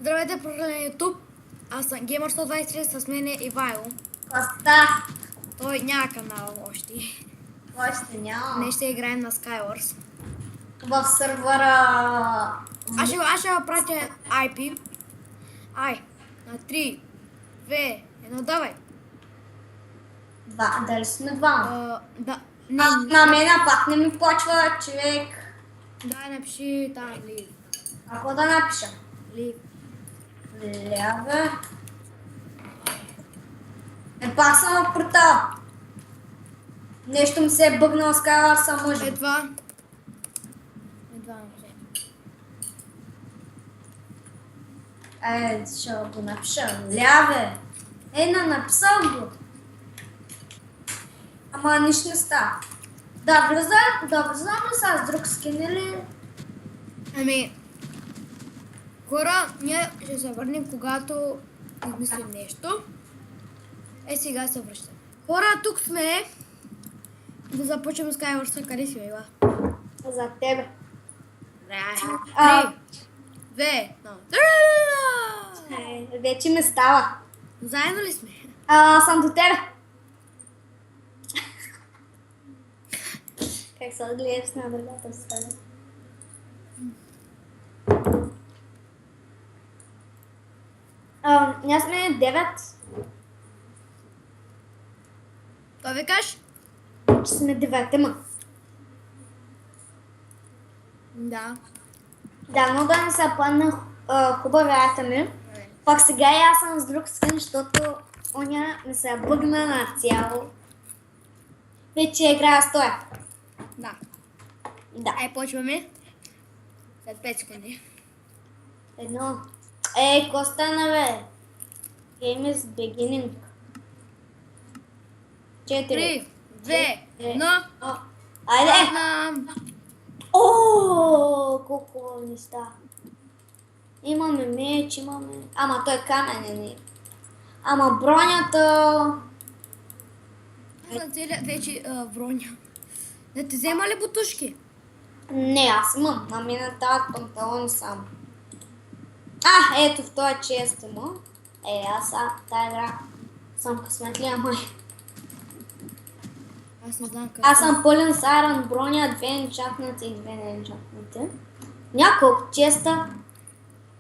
Здравейте, програма на YouTube. Аз съм Gamer 123, с мен е Ивайло. Коста. Той няма канал още. Още няма. Днес ще играем на Skywars. В сървъра... Аз ще пратя IP. Ай, на 3, 2, 1, давай. Два. Дали сме два? Да, На мен пак не ми почва, човек. да, напиши там, Лив. Какво да напиша? Лив. Ляве. Пак съм в портал. Нещо ми се е бъгнал с кара, съм мъжен. Едва може. Ще го напиша. Ляве. Написал го. Ама нищо не става. Да влизам ли с друг скин или... Ами, хора, ние ще се върнем, когато измислим нещо. Сега се връщам. Хора, тук сме. Да започнем с Skywars. Къде си, Ива? За тебе. 3, 2, 1. Вече не става. Заедно ли сме? Съм до тебе. Как се гледаш на другата страна? Ние сме 9. Това викаш? Че сме 9. Да. Да, много не се падна хубава рата ми. Пак сега и аз съм с друг скин, защото оня не се бъгна на цяло. Вече играя стоя. Да. Да. Ай, почваме. След 5 секунди. Едно. Какво стана, бе? Game is beginning. 3, 2, 1. Айде! Знам. Колко неща. Имаме меч, имаме... Ама той каменен е. Ама бронята... Аз съм целият вече броня. Да ти взема ли бутушки? Не, аз имам. На мен дават панталони само. Ето в този чест има. Аз тази игра съм късметлия май. Аз не знам как. Аз съм пълен с Iron броня, 2 енчантнати и 2 неенчантнати. Няколко честа.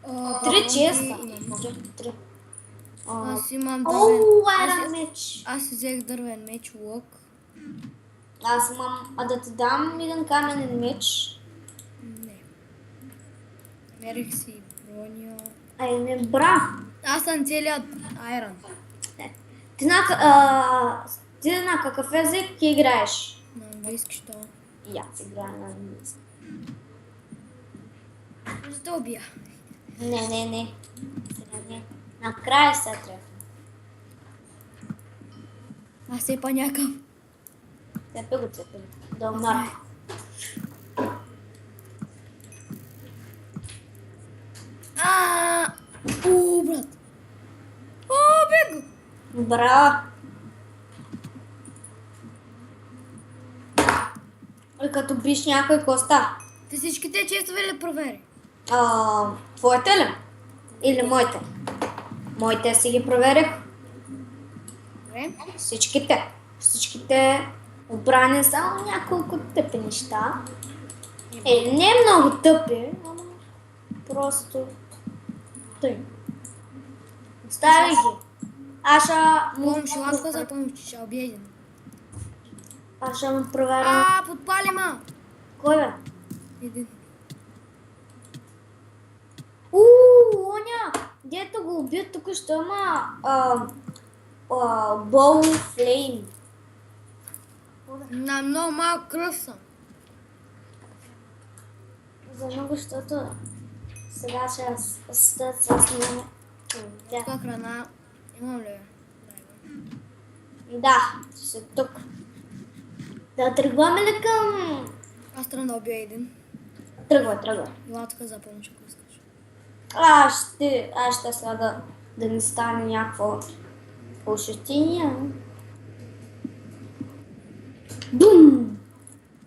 3 честа. 3. Аз имам Iron меч. Аз си взех дървен меч, лук. Аз имам... да ти дам един каменен меч. Не. Мерих си броня. Не бра. Аз съм целият айрон. Ти на какъв език играеш? На английски що? И аз играя на английски. Ще те убия. Не. Сега не. Накрая се трябва. Аз все па някакъв. Цепи го. Да умара. Брат. Бего. Браво. Като биш някой коста. Ти всичките честове ли провери? Твоите ли? Или моите? Моите си ги проверих. Добре. Всичките обрани само няколко тъпи неща. Не много тъпи, ама просто тъй. Остави ги. Аз ще Помощ, ласка за помощ, ще убия един. Аз ще му проверя. Подпали ма! Кой бе? Един. Оня! Дето го убия тук, ще има Ball Flame. На много малък кръв съм. За много, защото сега ще снимаме. Каква храна имам ли? Да, ще тук. Да тръгваме ли към... Аз трябва да убия един. Тръгвай. Латка за помощ, ако искаш. Аз ще сега да не стане някакво ощетение. Бум!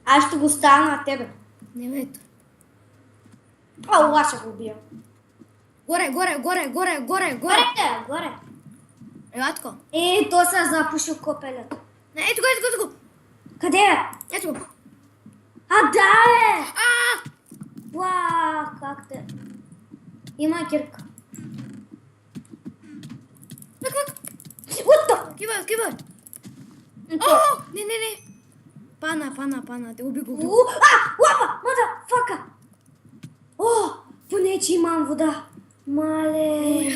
Аз ще го стана на тебе. Не ме ето. Аз ще го убия. Горе, горе, горе, горе, горе, горе. Горе, горе. Елатко. То се запуши копелето. Не, ето го, ето го, ето го. Къде е? Ето го. Да, бе! А! Уау, как те... Има кирка. Пак. Утто! Кива, кива. О, не. Пана, те уби го. Лапа! Мазафака! О, поне, че имам вода. Мале.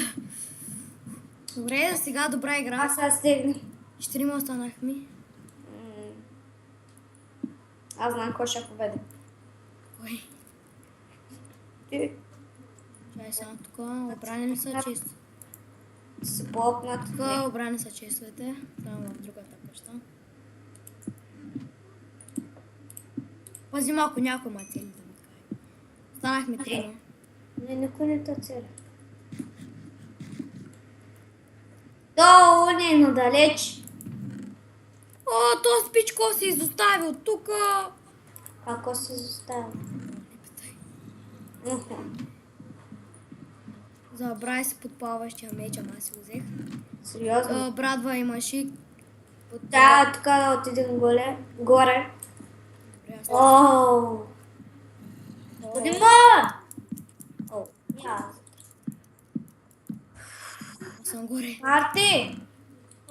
Добре, сега добра игра. Аз сега стегни. 4 останахме. Аз знам кой ще победи. Кой? Ти Чай сега тук. Обрани са чисто. си попнат. Тук обрани са чистовете. Само в другата къща. Пази малко някой ма цели да ми каже. Станахме 3. Не, никой не те цели. Долу не, но далеч. О, то спичко се изостави от тук. Ако се заставя. Забравя си подплаващия меч, ама аз си го взех. Сериозно? Брадва имаше. Да, тук да отидем горе. Добре, аз Оу! Отидем! Оу, съм горе. Марти!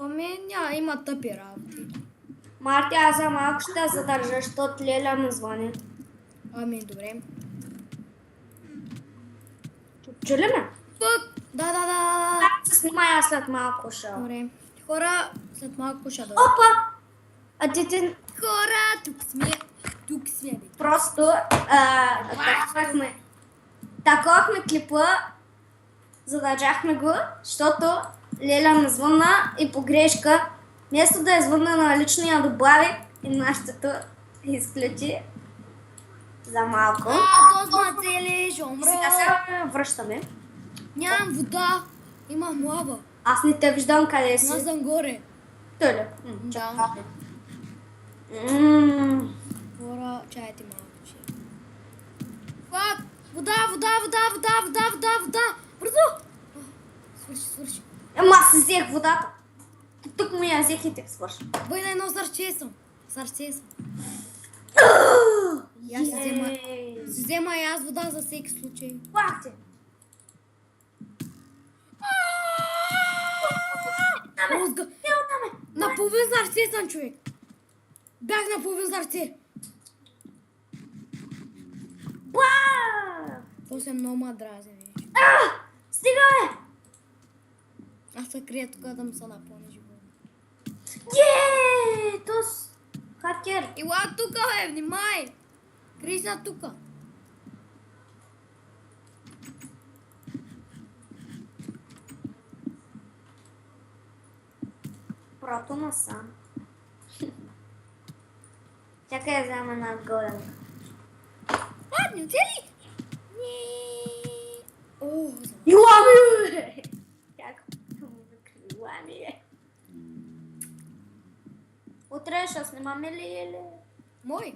Ами има тъпи работи. Марти, аз за малко ще задържа, защото Леля ме звъни. Ами добре. Чули ме? Тук! Да. Се снимай, аз след малко ще. Добре. Хора, след малко ще дойда. Опа! А ти Хора, тук сме, бе. просто таковахме клипа, задържахме го, защото Леля ме звънна и по грешка, вместо да е звънна на личния добави и нашето изключи за малко. То сме цели, ще умра. Сега се връщаме. Нямам вода. Имам лава. Аз не те виждам къде си. Аз съм горе. Толя. Да. Хора, чайте малко. Фак! Вода! Бързо! Свърши. Ама аз си взех водата. Тук му я взех и те свърши. Бъй на едно сърче съм. И аз си взема и аз вода за всеки случай. Пак ти. Мозга. На половин сърце съм, човек. Бях на половин сърце. То се много ма дразни вече. Стига, бе! Аз се крия тук да ми се напълни живота. Тос! Хакер! Ила тука, бе, внимай! Крий се тука. Прото насам. Чакай да взема една големка. Не цели? О, Илами, бе! Как му закри Илами, бе? Утре ще снимаме ли или? мой.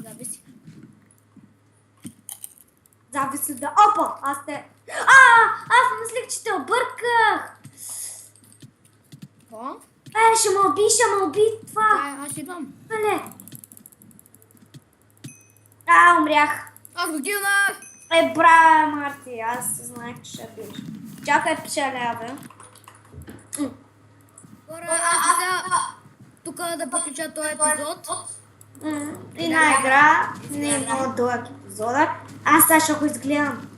Зависи. Зависи да... Опа! Аз аз мислех, че те обърках! Какво? Ще ме уби това! Аз идвам. Мале! Умрях! Аз го килнах! Браво, Марти! Аз знаех, че ще биш. Чакай, печеля, бе. Хора, аз сега тук да приключа този епизод. Една игра, не е много дълъг епизода. Аз сега ще го изгледам.